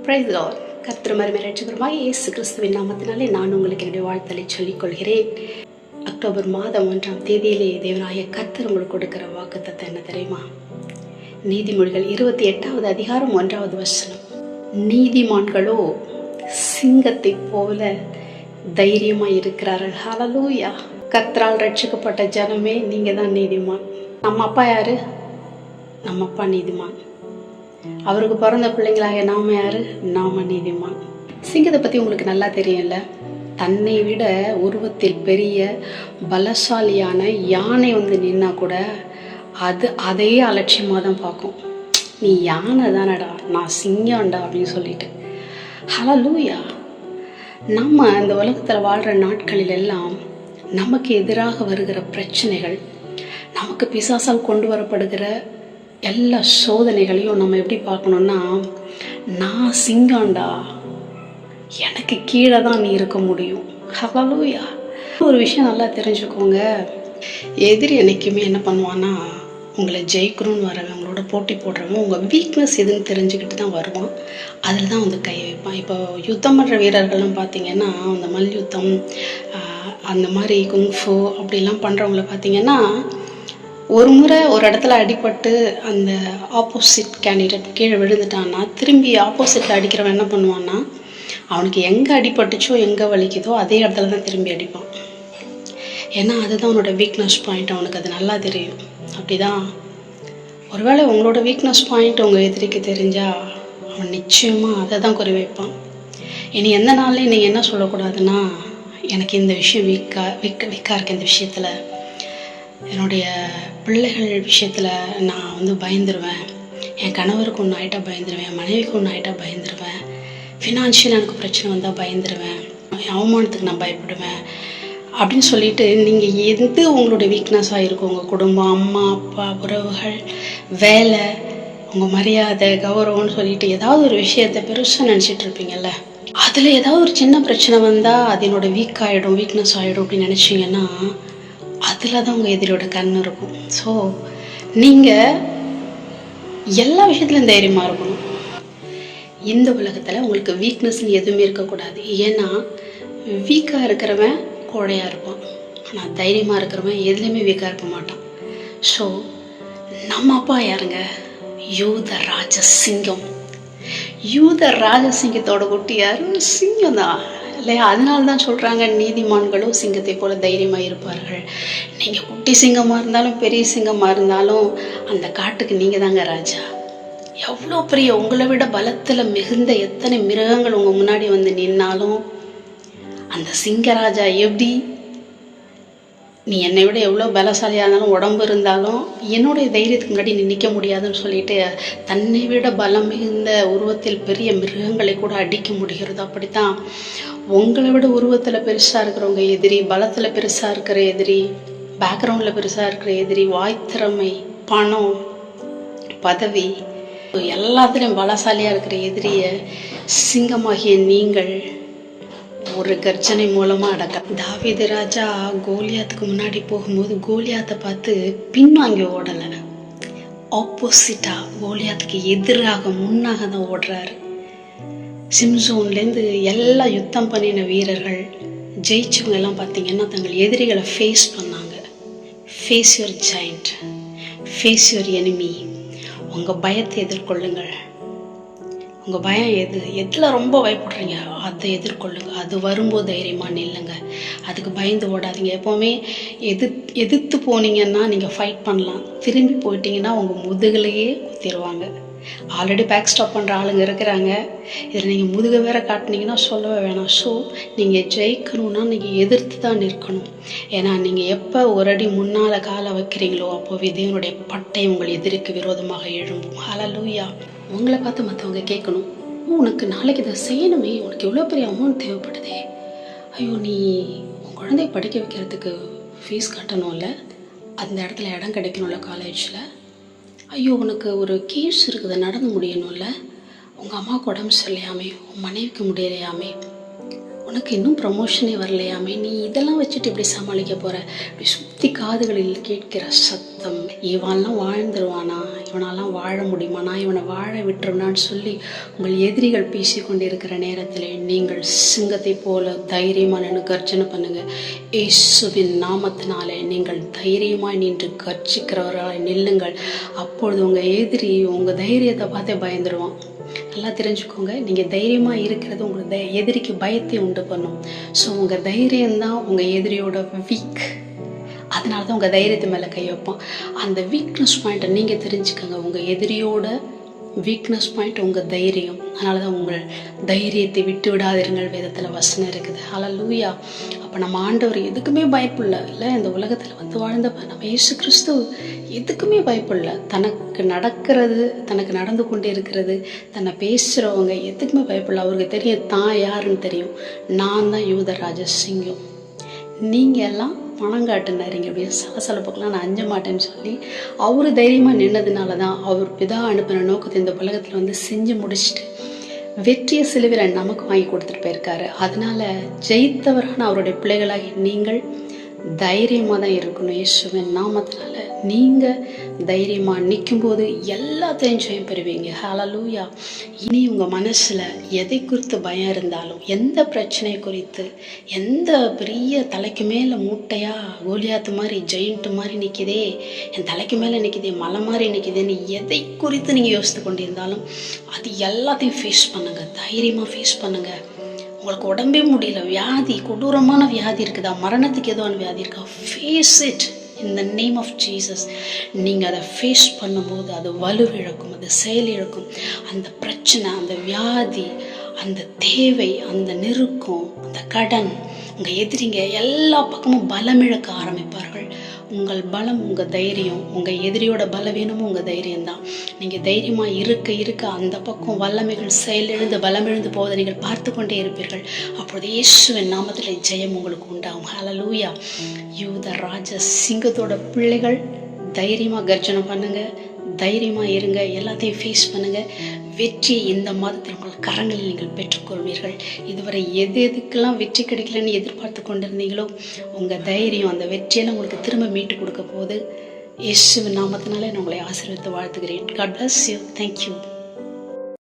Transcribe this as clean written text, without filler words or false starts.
Price Lord. கர்த்தர் மறுமறைச்சகரமாக இயேசு கிறிஸ்துவின் நாமத்தினாலே நான் உங்களுக்கு என்னுடைய வாழ்த்தலை சொல்லிக்கொள்கிறேன். அக்டோபர் மாதம் 1ஆம் தேதியிலே தேவனாய கர்த்தர் உங்களுக்கு கொடுக்கிற வாக்குத்தத்தம் என்ன தெரியுமா? நீதிமொழிகள் 28வது அதிகாரம் 1வது வசனம். நீதிமான்களோ சிங்கத்தை போல தைரியமாக இருக்கிறார்கள். ஹல்லேலூயா. கர்த்தரால் ரட்சிக்கப்பட்ட ஜனமே, நீங்கள் தான் நீதிமான். நம்ம அப்பா யாரு? நம்ம அப்பா நீதிமான். அவருக்கு பிறந்த பிள்ளைங்களாக நாம யாரு? நாம நீதிமான். சிங்கத்தை பற்றி உங்களுக்கு நல்லா தெரியும்ல. தன்னை விட உருவத்தில் பெரிய பலசாலியான யானை வந்து நின்னா கூட அதையே அலட்சியமாக தான் பார்க்கும். நீ யானை தானடா, நான் சிங்கம்டா அப்படின்னு சொல்லிட்டு. ஹல்லேலூயா. நம்ம இந்த உலகத்தில் வாழ்கிற நாட்களில் எல்லாம் நமக்கு எதிராக வருகிற பிரச்சனைகள், நமக்கு பிசாசால் கொண்டு வரப்படுகிற எல்லா சோதனைகளையும் நம்ம எப்படி பார்க்கணுன்னா, நான் சிங்கம்டா, எனக்கு கீழே தான் நீ இருக்க முடியும். ஹல்லேலூயா. ஒரு விஷயம் நல்லா தெரிஞ்சுக்கோங்க. எதிரி என்றைக்குமே என்ன பண்ணுவான்னா, உங்களை ஜெயிக்கணும்னு வரவன், உங்களோட போட்டி போடுறவன் உங்கள் வீக்னஸ் எதுன்னு தெரிஞ்சுக்கிட்டு தான் வருவான். அதில் தான் வந்து கை வைப்பான். இப்போ யுத்தம் பண்ணுற வீரர்கள்லாம் பார்த்தீங்கன்னா, அந்த மல்யுத்தம், அந்த மாதிரி குங்ஃபு அப்படிலாம் பண்ணுறவங்கள பார்த்தீங்கன்னா, ஒரு முறை ஒரு இடத்துல அடிபட்டு அந்த ஆப்போசிட் கேண்டிடேட் கீழே விழுந்துட்டான்னா, திரும்பி ஆப்போசிட்டில் அடிக்கிறவன் என்ன பண்ணுவான்னா, அவனுக்கு எங்கே அடிபட்டுச்சோ, எங்கே வலிக்குதோ அதே இடத்துல தான் திரும்பி அடிப்பான். ஏன்னா அதுதான் அவனோட வீக்னஸ் பாயிண்ட். அவனுக்கு அது நல்லா தெரியும். அப்படி தான் ஒருவேளை உங்களோட வீக்னஸ் பாயிண்ட் உங்கள் எதிரிக்கு தெரிஞ்சால் அவன் நிச்சயமாக அதை தான் குறி வைப்பான். இனி எந்த நாள்லையும் நீங்கள் என்ன சொல்லக்கூடாதுன்னா, எனக்கு இந்த விஷயம் வீக்காக இருக்குது, இந்த விஷயத்தில் என்னுடைய பிள்ளைகள் விஷயத்தில் நான் வந்து பயந்துருவேன், என் கணவருக்கு ஒன்று ஆகிட்டா பயந்துருவேன், என் மனைவிக்கு ஒன்று ஆகிட்டா பயந்துருவேன், ஃபினான்ஷியல் எனக்கு பிரச்சனை வந்தால் பயந்துருவேன், அவமானத்துக்கு நான் பயப்படுவேன் அப்படின்னு சொல்லிட்டு நீங்கள் எது உங்களுடைய வீக்னஸாக இருக்கும், உங்கள் குடும்பம், அம்மா அப்பா, உறவுகள், வேலை, உங்கள் மரியாதை, கௌரவம்னு சொல்லிட்டு ஏதாவது ஒரு விஷயத்தை பெருசாக நினச்சிட்டு இருப்பீங்கள்ல, அதில் ஏதாவது ஒரு சின்ன பிரச்சனை வந்தால் அது என்னோட வீக்னஸ் ஆகிடும் அப்படின்னு நினச்சிங்கன்னா, அதில் தான் உங்கள் எதிரியோட கண் இருக்கும். ஸோ நீங்கள் எல்லா விஷயத்துலையும் தைரியமாக இருக்கணும். இந்த உலகத்தில் உங்களுக்கு வீக்னஸ்ன்னு எதுவுமே இருக்கக்கூடாது. ஏன்னா வீக்காக இருக்கிறவன் கோழையாக இருப்பான், ஆனால் தைரியமாக இருக்கிறவன் எதுலேயுமே வீக்காக இருக்க மாட்டான். ஸோ நம்ம அப்பா யாருங்க? யூத ராஜசிங்கம். யூத ராஜசிங்கத்தோட குட்டி யாரு? சிங்கம் தான் இல்லையா? அதனால தான் சொல்கிறாங்க, நீதிமான்களும் சிங்கத்தை போல தைரியமாக இருப்பார்கள். நீங்கள் குட்டி சிங்கமாக இருந்தாலும் பெரிய சிங்கமாக இருந்தாலும் அந்த காட்டுக்கு நீங்கள் தாங்க ராஜா. எவ்வளோ பெரிய உங்களை விட பலத்தில் மிகுந்த எத்தனை மிருகங்கள் உங்கள் முன்னாடி வந்து நின்னாலும் அந்த சிங்கராஜா எப்படி, நீ என்னை விட எவ்வளோ பலசாலியாக இருந்தாலும் உடம்பு இருந்தாலும் என்னுடைய தைரியத்துக்கு முன்னாடி நீ நிற்க முடியாதுன்னு சொல்லிட்டு தன்னை விட பலம் மிகுந்த உருவத்தில் பெரிய மிருகங்களை கூட அடிக்க முடிகிறது. அப்படித்தான் உங்களை விட உருவத்தில் பெருசாக இருக்கிறவங்க எதிரி, பலத்தில் பெருசாக இருக்கிற எதிரி, பேக்ரவுண்டில் பெருசாக இருக்கிற எதிரி, வாய்த்திறமை, பணம், பதவி, எல்லாத்துலேயும் பலசாலியாக இருக்கிற எதிரியை சிங்கமாகிய நீங்கள் ஒரு கர்ஜனை மூலமாக அடக்க. தாவீது ராஜா கோலியாத்துக்கு முன்னாடி போகும்போது கோலியாத்தை பார்த்து பின்வாங்கி ஓடலை, ஆப்போசிட்டாக கோலியாத்துக்கு எதிராக முன்னாக தான் ஓடுறாரு. சிம்சோன்லேருந்து எல்லா யுத்தம் பண்ணின வீரர்கள் ஜெயிச்சவங்க எல்லாம் பார்த்தீங்கன்னா தங்கள் எதிரிகளை ஃபேஸ் பண்ணாங்க. Face your giant, face your enemy. உங்கள் பயத்தை எதிர்கொள்ளுங்கள். உங்கள் பயம் எதில் ரொம்ப பயப்படுறீங்க அதை எதிர்கொள்ளுங்க. அது வரும்போது தைரியமாக நில்லுங்க. அதுக்கு பயந்து ஓடாதீங்க. எப்போவுமே எதிர்த்து போனீங்கன்னா நீங்கள் ஃபைட் பண்ணலாம். திரும்பி போயிட்டீங்கன்னா உங்கள் முதுகிலேயே குத்திடுவாங்க. ஆல்ரெடி பேக் ஸ்டாப் பண்ணுற ஆளுங்க இருக்கிறாங்க. இதில் நீங்கள் முதுக வேற காட்டினீங்கன்னா சொல்லவே வேணாம். ஸோ நீங்கள் ஜெயிக்கணும்னா நீங்கள் எதிர்த்து தான் நிற்கணும். ஏன்னா நீங்கள் எப்போ ஒரு அடி முன்னால் காலை வைக்கிறீங்களோ அப்போ தேவனுடைய பட்டை உங்கள் எதிரிக்கு விரோதமாக எழும்பும். ஹல்லேலூயா. உங்களை பார்த்து மற்றவங்க கேட்கணும், உனக்கு நாளைக்கு இதை செய்யணுமே, உனக்கு எவ்வளோ பெரிய அமௌண்ட் தேவைப்படுதே, ஐயோ நீ உன் குழந்தைய படிக்க வைக்கிறதுக்கு ஃபீஸ் கட்டணும்ல, அந்த இடத்துல இடம் கிடைக்கணும்ல காலேஜில், ஐயோ உனக்கு ஒரு கேஸ் இருக்குது நடந்து முடியணும்ல, உங்கள் அம்மாவுக்கு உடம்பு சரியில்லையாமே, உன் மனைவிக்கு முடியலையாமே, உனக்கு இன்னும் ப்ரமோஷனே வரலையாமே, நீ இதெல்லாம் வச்சுட்டு இப்படி சமாளிக்க போகிற. இப்படி சுற்றி காதுகளில் கேட்கிற சத்தம், இவான்லாம் வாழ்ந்துருவானா, இவனாலாம் வாழ முடியுமா, நான் இவனை வாழ விட்டுருனான்னு சொல்லி உங்கள் எதிரிகள் பேசி கொண்டிருக்கிற நேரத்தில் நீங்கள் சிங்கத்தை போல தைரியமாக நின்று கர்ஜனை பண்ணுங்கள். இயேசுவின் நாமத்தினாலே நீங்கள் தைரியமாக நின்று கர்ஜிக்கிறவர்களாய் நில்லுங்கள். அப்பொழுது உங்கள் எதிரி உங்கள் தைரியத்தை பார்த்தே பயந்துடுவான். நல்லா தெரிஞ்சுக்கோங்க, நீங்கள் தைரியமாக இருக்கிறது உங்களுக்கு எதிரிக்கு பயத்தை உண்டு பண்ணும். ஸோ உங்கள் தைரியம்தான் உங்கள் எதிரியோட வீக். அதனால தான் உங்கள் தைரியத்தை மேலே கை வைப்பான். அந்த வீக்னஸ் பாயிண்ட்டை நீங்கள் தெரிஞ்சுக்கோங்க. உங்கள் எதிரியோட வீக்னஸ் பாயிண்ட் உங்கள் தைரியம். அதனால தான் உங்கள் தைரியத்தை விட்டு விடாதிருங்கள் வேதத்தில் வசனம் இருக்குது. ஹல்லேலூயா. அப்போ நம்ம ஆண்டவர் எதுக்குமே பயப்படல இல்லை. இந்த உலகத்தில் வந்து வாழ்ந்தப்ப நம்ம இயேசு கிறிஸ்து எதுக்குமே பயப்படல. தனக்கு நடக்கிறது, தனக்கு நடந்து கொண்டே இருக்கிறது, தன்னை பேசுகிறவங்க எதுக்குமே பயப்படல. அவருக்கு தெரியும் தான் யாருன்னு தெரியும். நான் தான் யூதராஜ சிங்கம், நீங்கள் எல்லாம் பணம் காட்டுனாருங்க அப்படின்னு சலசலப்புக்கெல்லாம் நான் அஞ்ச மாட்டேன்னு சொல்லி அவர் தைரியமாக நின்னதுனால தான் அவர் பிதா அனுப்பின நோக்கத்தை இந்த உலகத்தில் வந்து செஞ்சு முடிச்சுட்டு வெற்றியை சிலுவையில் நமக்கு வாங்கி கொடுத்துட்டு போயிருக்காரு. அதனால ஜெயித்தவரான அவருடைய பிள்ளைகளாகி நீங்கள் தைரியமாக தான் இருக்கணும். இயேசுவின் நாமத்தினால நீங்கள் தைரியமாக நிற்கும்போது எல்லாத்தையும் ஜெயம் பெறுவீங்க. ஹல்லேலூயா. இனி உங்கள் மனசில் எதை குறித்து பயம் இருந்தாலும், எந்த பிரச்சனை குறித்து, எந்த பெரிய தலைக்கு மேலே மூட்டையாக கோலியாத்து மாதிரி ஜெயிண்ட்டு மாதிரி நிற்கிதே, என் தலைக்கு மேலே நிற்கிதே, மலை மாதிரி நிற்கிதேன்னு எதை குறித்து நீங்கள் யோசித்து கொண்டிருந்தாலும் அது எல்லாத்தையும் ஃபேஸ் பண்ணுங்கள். தைரியமாக ஃபேஸ் பண்ணுங்கள். உங்களுக்கு உடம்பே முடியல, வியாதி, கொடூரமான வியாதி இருக்குதா, மரணத்துக்கு எதுவான வியாதி இருக்கா, face it in the name of Jesus. நீங்கள் அதை ஃபேஸ் பண்ணும்போது அது வலுவிழக்கும், அது செயலிழக்கும். அந்த பிரச்சனை, அந்த வியாதி, அந்த தேவை, அந்த நெருக்கம், அந்த கடன், உங்கள் எதிரிங்க எல்லா பக்கமும் பலமிழக்க ஆரம்பிப்பார்கள். உங்கள் பலம் உங்கள் தைரியம், உங்கள் எதிரியோட பலவீனமும் உங்கள் தைரியம்தான். நீங்கள் தைரியமாக இருக்க இருக்க அந்த பக்கம் வல்லமைகள் செயலிழந்து பலமிழந்து போவதை நீங்கள் பார்த்து கொண்டே இருப்பீர்கள். அப்பொழுது இயேசுவின் நாமத்தில் ஜெயம் உங்களுக்கு உண்டாகும். ஹல்லேலூயா. யூத ராஜ சிங்கத்தோட பிள்ளைகள் தைரியமாக கர்ஜனை பண்ணுங்கள், தைரியமாக இருங்க, எல்லாத்தையும் ஃபேஸ் பண்ணுங்கள். வெற்றி இந்த மாதத்தில் உங்கள் கரங்களில் நீங்கள் பெற்றுக்கொள்வீர்கள். இதுவரை எதுக்கெல்லாம் வெற்றி கிடைக்கலன்னு எதிர்பார்த்து கொண்டிருந்தீங்களோ உங்கள் தைரியம், அந்த வெற்றியெல்லாம் உங்களுக்கு திரும்ப மீட்டு கொடுக்க போகுது. இயேசுவின் நாமத்தினாலே நான் உங்களை ஆசீர்வதித்து வாழ்த்துகிறேன். God bless you. Thank you.